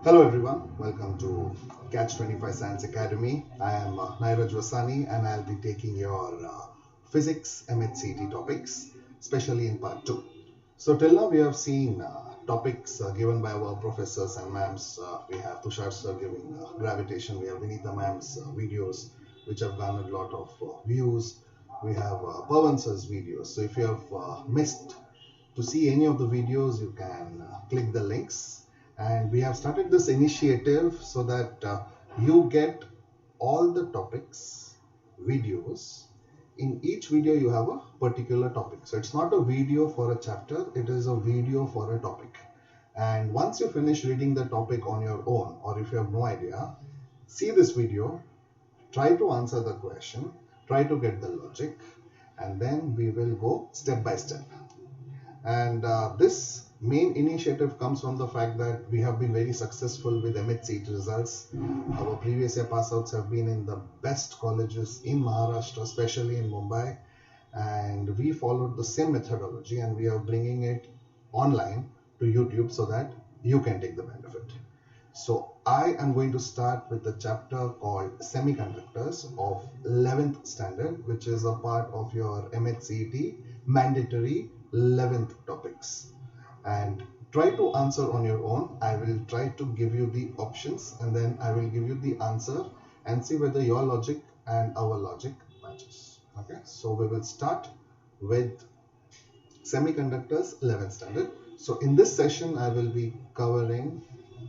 Hello everyone, welcome to Catch 25 Science Academy. I am Nairaj Vasani and I'll be taking your physics MHCT topics, especially in part 2. So till now we have seen topics given by our professors and ma'ams. We have Tushar sir giving gravitation, we have Vinita ma'am's videos which have garnered a lot of views. We have Pawan sir's videos. So if you have missed to see any of the videos, you can click the links. And we have started this initiative so that you get all the topics, videos. In each video, you have a particular topic. So it's not a video for a chapter, it is a video for a topic. And once you finish reading the topic on your own, or if you have no idea, see this video, try to answer the question, try to get the logic, and then we will go step by step. And this main initiative comes from the fact that we have been very successful with MHCT results. Our previous year pass outs have been in the best colleges in Maharashtra, especially in Mumbai. And we followed the same methodology and we are bringing it online to YouTube so that you can take the benefit. So I am going to start with the chapter called Semiconductors of 11th standard, which is a part of your MHCT mandatory 11th topics. And try to answer on your own. I will try to give you the options and then I will give you the answer and see whether your logic and our logic matches. Okay, so we will start with Semiconductors 11th standard. So in this session, I will be covering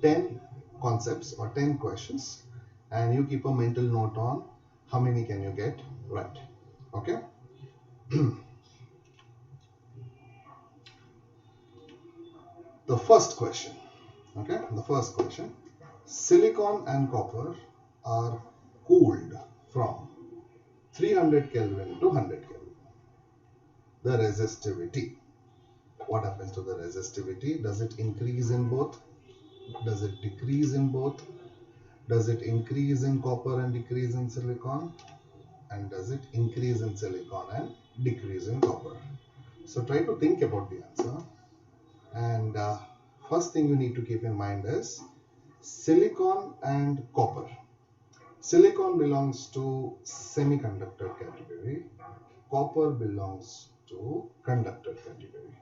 10 concepts or 10 questions and you keep a mental note on how many can you get right. Okay. The first question. Okay, the first question. Silicon and copper are cooled from 300 Kelvin to 100 Kelvin. The resistivity. What happens to the resistivity? Does it increase in both? Does it decrease in both? Does it increase in copper and decrease in silicon? And does it increase in silicon and decrease in copper? So try to think about the answer. And first thing you need to keep in mind is silicon and copper. Silicon belongs to semiconductor category. Copper belongs to conductor category.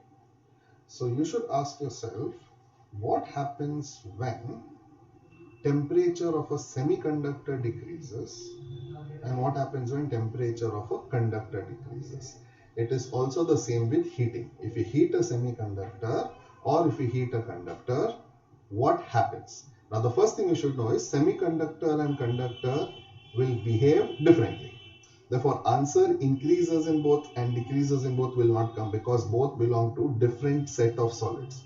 So you should ask yourself, what happens when temperature of a semiconductor decreases and what happens when temperature of a conductor decreases? It is also the same with heating. If you heat a semiconductor or if you heat a conductor, what happens? Now the first thing you should know is semiconductor and conductor will behave differently. Therefore answer increases in both and decreases in both will not come because both belong to different set of solids.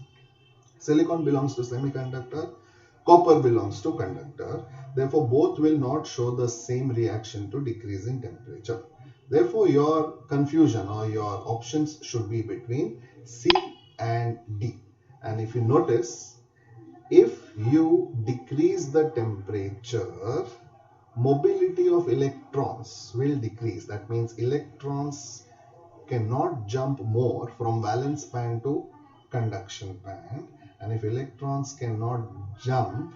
Silicon belongs to semiconductor, copper belongs to conductor. Therefore both will not show the same reaction to decrease in temperature. Therefore your confusion or your options should be between C and D. And if you notice, if you decrease the temperature, mobility of electrons will decrease. That means electrons cannot jump more from valence band to conduction band. And if electrons cannot jump,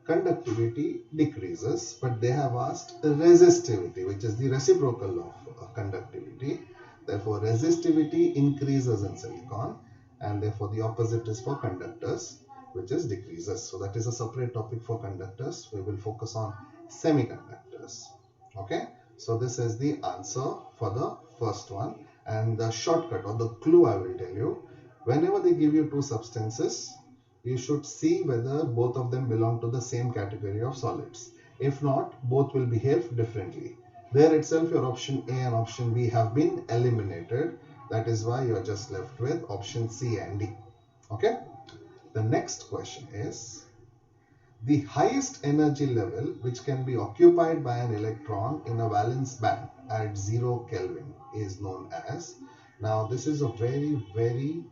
conductivity decreases. But they have asked resistivity, which is the reciprocal of conductivity. Therefore, resistivity increases in silicon, and therefore the opposite is for conductors, which is decreases. So that is a separate topic for conductors. We will focus on semiconductors. Okay, so this is the answer for the first one. And the shortcut or the clue I will tell you, whenever they give you two substances, you should see whether both of them belong to the same category of solids. If not, both will behave differently. There itself your option A and option B have been eliminated. That is why you are just left with option C and D. Okay. The next question is, the highest energy level which can be occupied by an electron in a valence band at 0 Kelvin is known as. Now this is a very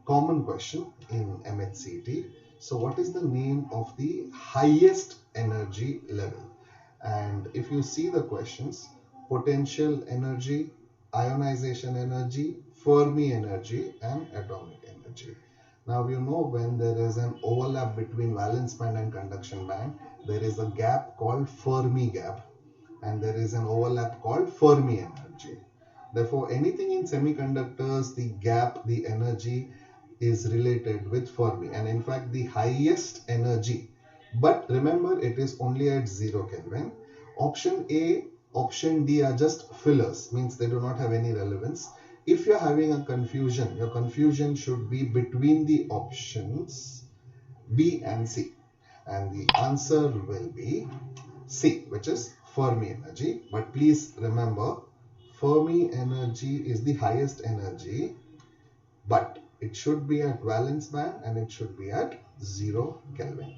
common question in MHCT. So what is the name of the highest energy level? And if you see the questions, potential energy, ionization energy, Fermi energy and atomic energy. Now you know when there is an overlap between valence band and conduction band, there is a gap called Fermi gap, and there is an overlap called Fermi energy. Therefore, anything in semiconductors, the gap, the energy is related with Fermi, and in fact the highest energy. But remember, it is only at 0 Kelvin. Option A, option D are just fillers, means they do not have any relevance. If you are having a confusion, your confusion should be between the options B and C. And the answer will be C, which is Fermi energy. But please remember, Fermi energy is the highest energy, but it should be at valence band and it should be at 0 Kelvin.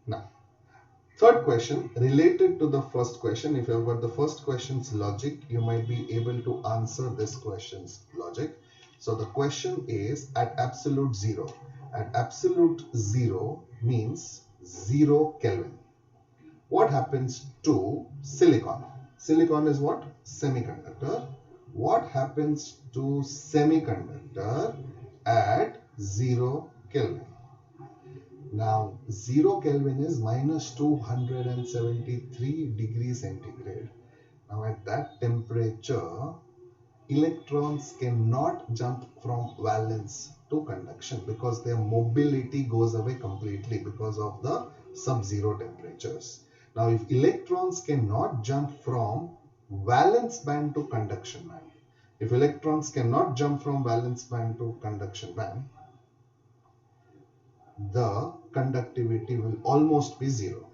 Now, third question related to the first question. If you have got the first question's logic, you might be able to answer this question's logic. So the question is at absolute zero. At absolute zero means 0 Kelvin. What happens to silicon? Silicon is what? Semiconductor. What happens to semiconductor at 0 Kelvin? Now 0 Kelvin is minus 273 degrees centigrade. Now at that temperature, electrons cannot jump from valence to conduction because their mobility goes away completely because of the sub-zero temperatures. Now if electrons cannot jump from valence band to conduction band, if electrons cannot jump from valence band to conduction band, the conductivity will almost be zero.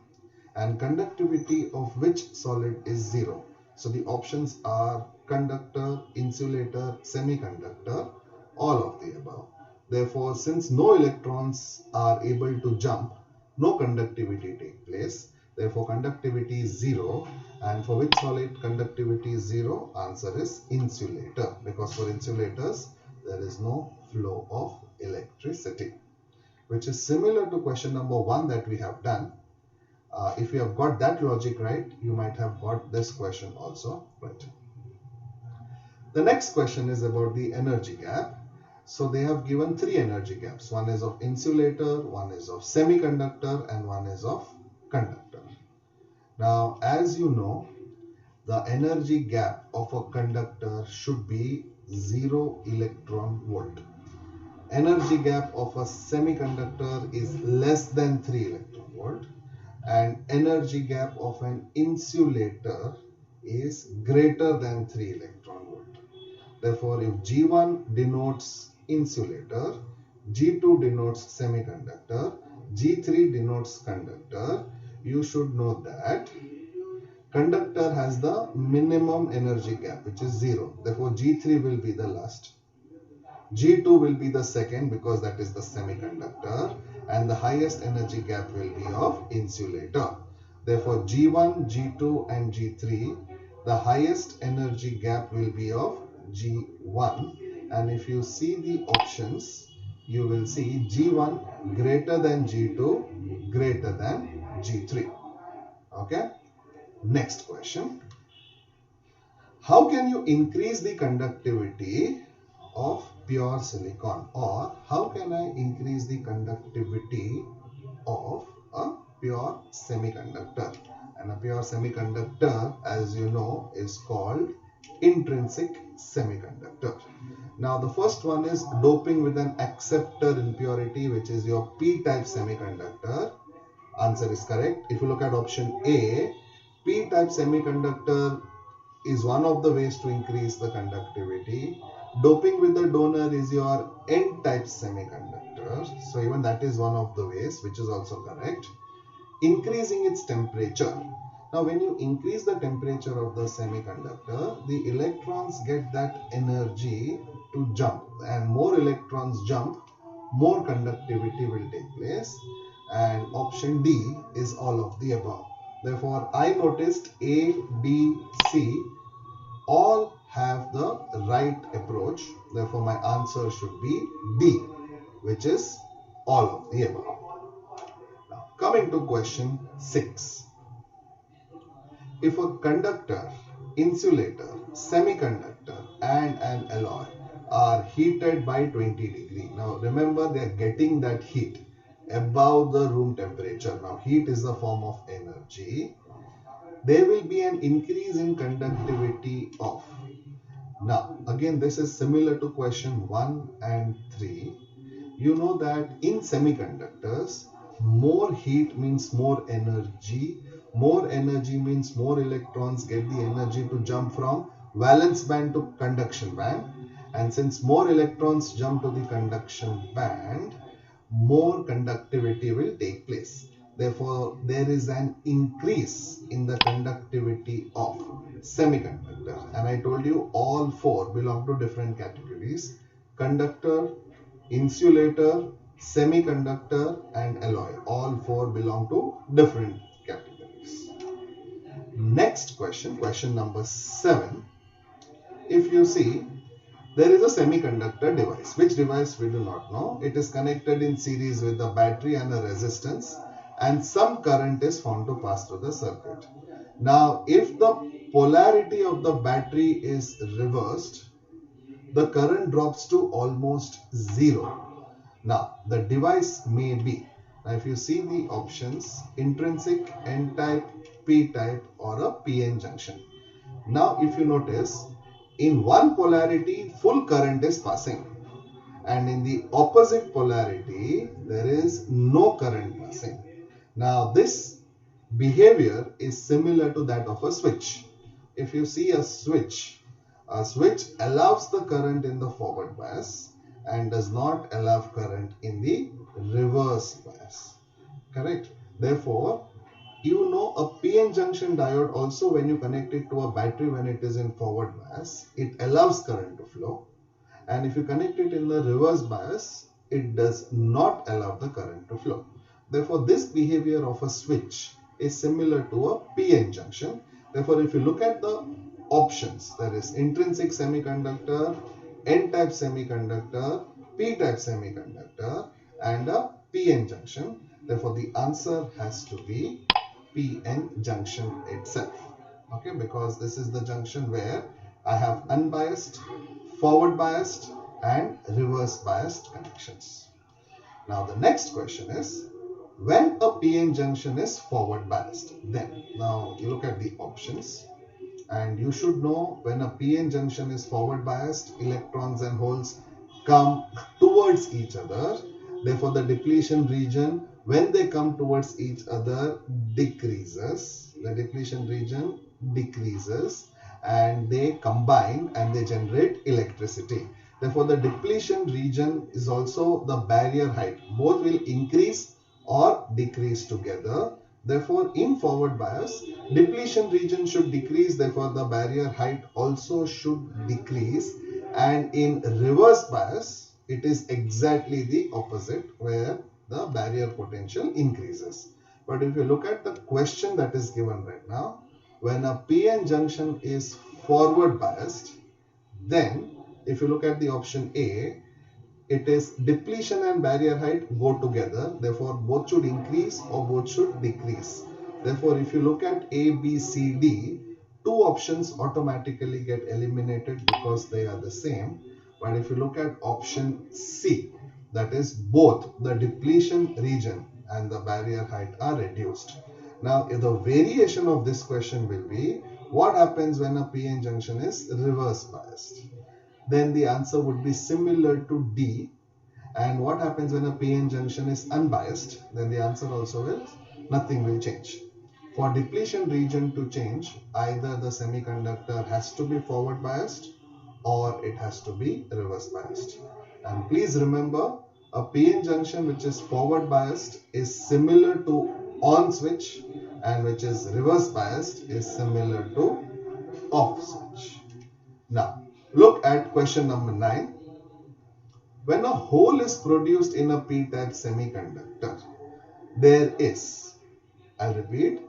And conductivity of which solid is zero? So the options are conductor, insulator, semiconductor, all of the above. Therefore, since no electrons are able to jump, no conductivity takes place. Therefore, conductivity is zero. And for which solid conductivity is zero? Answer is insulator, because for insulators, there is no flow of electricity, which is similar to question number 1 that we have done. If you have got that logic right, you might have got this question also right. The next question is about the energy gap. So they have given 3 energy gaps. One is of insulator, one is of semiconductor, and one is of conductor. Now, as you know, the energy gap of a conductor should be 0 electron volt. Energy gap of a semiconductor is less than 3 electron volt, and energy gap of an insulator is greater than 3 electron volt. Therefore, if G1 denotes insulator, G2 denotes semiconductor, G3 denotes conductor, you should know that conductor has the minimum energy gap, which is 0. Therefore, G3 will be the last. G2 will be the second because that is the semiconductor, and the highest energy gap will be of insulator. Therefore, G1, G2 and G3, the highest energy gap will be of G1, and if you see the options, you will see G1 greater than G2 greater than G3. Okay. Next question. How can you increase the conductivity of pure silicon, or how can I increase the conductivity of a pure semiconductor? And a pure semiconductor, as you know, is called intrinsic semiconductor. Now the first one is doping with an acceptor impurity, which is your p-type semiconductor. Answer is correct. If you look at option A, p-type semiconductor is one of the ways to increase the conductivity. Doping with the donor is your n-type semiconductor. So even that is one of the ways, which is also correct. Increasing its temperature. Now when you increase the temperature of the semiconductor, the electrons get that energy to jump, and more electrons jump, more conductivity will take place, and option D is all of the above. Therefore, I noticed A, B, C all have the right approach. Therefore, my answer should be D, which is all of the above. Now, coming to question 6. If a conductor, insulator, semiconductor and an alloy are heated by 20 degree. Now remember, they are getting that heat above the room temperature. Now heat is the form of energy. There will be an increase in conductivity of. Now again, this is similar to question 1 and 3. You know that in semiconductors, more heat means more energy. More energy means more electrons get the energy to jump from valence band to conduction band. And since more electrons jump to the conduction band, more conductivity will take place. Therefore, there is an increase in the conductivity of semiconductor. And I told you all four belong to different categories: conductor, insulator, semiconductor, and alloy. All four belong to different categories. Next question, question number 7. If you see, there is a semiconductor device. Which device we do not know. It is connected in series with a battery and a resistance, and some current is found to pass through the circuit. Now, if the polarity of the battery is reversed, the current drops to almost zero. Now, the device may be, now if you see the options, intrinsic, N-type, P-type, or a PN junction. Now, if you notice, in one polarity, full current is passing, and in the opposite polarity, there is no current passing. Now, this behavior is similar to that of a switch. If you see a switch allows the current in the forward bias and does not allow current in the reverse bias. Correct? Therefore, you know a PN junction diode also, when you connect it to a battery when it is in forward bias, it allows current to flow. And if you connect it in the reverse bias, it does not allow the current to flow. Therefore, this behavior of a switch is similar to a PN junction. Therefore, if you look at the options, there is intrinsic semiconductor, N-type semiconductor, P-type semiconductor, and a PN junction. Therefore, the answer has to be PN junction itself. Okay, because this is the junction where I have unbiased, forward biased, and reverse biased connections. Now, the next question is, when a PN junction is forward biased, then now you look at the options. And you should know, when a PN junction is forward biased, electrons and holes come towards each other. Therefore, the depletion region, when they come towards each other, decreases. The depletion region decreases and they combine and they generate electricity. Therefore, the depletion region is also the barrier height. Both will increase or decrease together. Therefore, in forward bias, depletion region should decrease. Therefore, the barrier height also should decrease. And in reverse bias, it is exactly the opposite, where the barrier potential increases. But if you look at the question that is given right now, when a PN junction is forward biased, then if you look at the option A, it is depletion and barrier height go together. Therefore, both should increase or both should decrease. Therefore, if you look at A, B, C, D, two options automatically get eliminated because they are the same. But if you look at option C, that is both the depletion region and the barrier height are reduced. Now, the variation of this question will be, what happens when a PN junction is reverse biased? Then the answer would be similar to D. And what happens when a PN junction is unbiased? Then the answer also will, nothing will change. For depletion region to change, either the semiconductor has to be forward biased or it has to be reverse biased. And please remember, a PN junction which is forward biased is similar to on switch, and which is reverse biased is similar to off switch. Now, look at question number 9. When a hole is produced in a p-type semiconductor, there is, I'll repeat,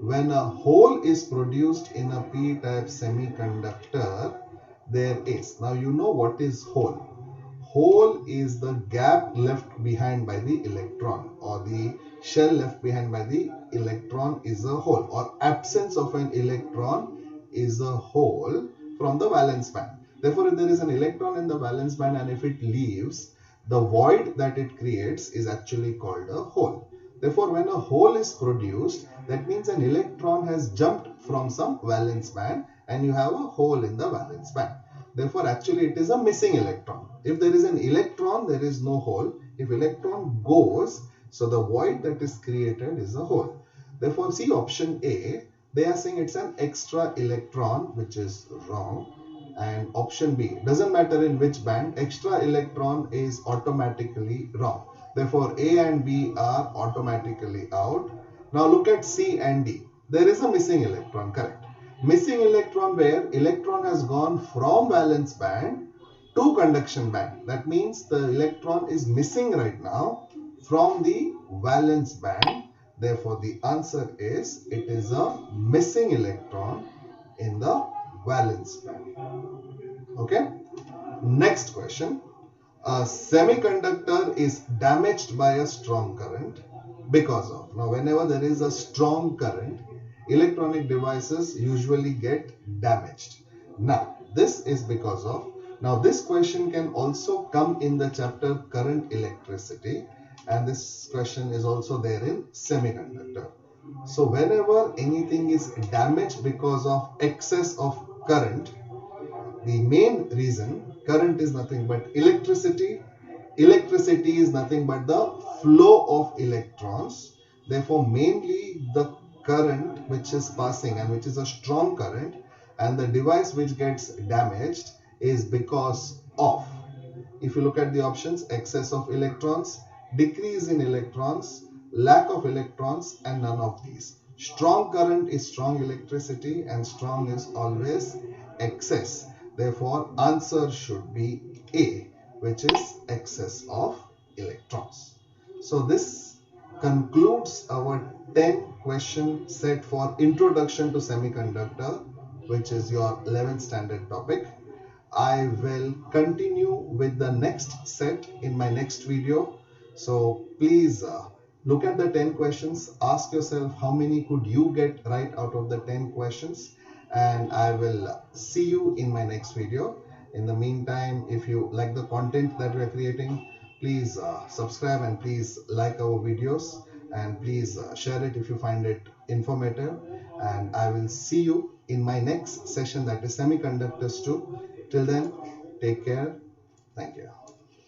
when a hole is produced in a p-type semiconductor, there is. Now you know what is hole. Hole is the gap left behind by the electron, or the shell left behind by the electron is a hole, or absence of an electron is a hole from the valence band. Therefore, if there is an electron in the valence band and if it leaves, the void that it creates is actually called a hole. Therefore, when a hole is produced, that means an electron has jumped from some valence band and you have a hole in the valence band. Therefore, actually it is a missing electron. If there is an electron, there is no hole. If electron goes, so the void that is created is a hole. Therefore, see option A, they are saying it's an extra electron, which is wrong. And option B, doesn't matter in which band, extra electron is automatically wrong. Therefore, A and B are automatically out. Now look at C and D. There is a missing electron, correct? Missing electron where electron has gone from valence band to conduction band. That means the electron is missing right now from the valence band. Therefore, the answer is it is a missing electron in the valence band. Okay. Next question. A semiconductor is damaged by a strong current because of. Now, whenever there is a strong current, electronic devices usually get damaged. Now, this is because of. Now, this question can also come in the chapter current electricity, and this question is also there in semiconductor. So, whenever anything is damaged because of excess of current, the main reason, current is nothing but electricity. Electricity is nothing but the flow of electrons. Therefore, mainly the current which is passing and which is a strong current, and the device which gets damaged is because of, if you look at the options, excess of electrons, decrease in electrons, lack of electrons, and none of these. Strong current is strong electricity and strong is always excess. Therefore, answer should be A, which is excess of electrons. So this concludes our 10 question set for introduction to semiconductor, which is your 11th standard topic. I will continue with the next set in my next video. So please look at the 10 questions. Ask yourself how many could you get right out of the 10 questions. And I will see you in my next video. In the meantime, if you like the content that we are creating, please subscribe and please like our videos. And please share it if you find it informative. And I will see you in my next session, that is semiconductors 2. Till then, take care. Thank you.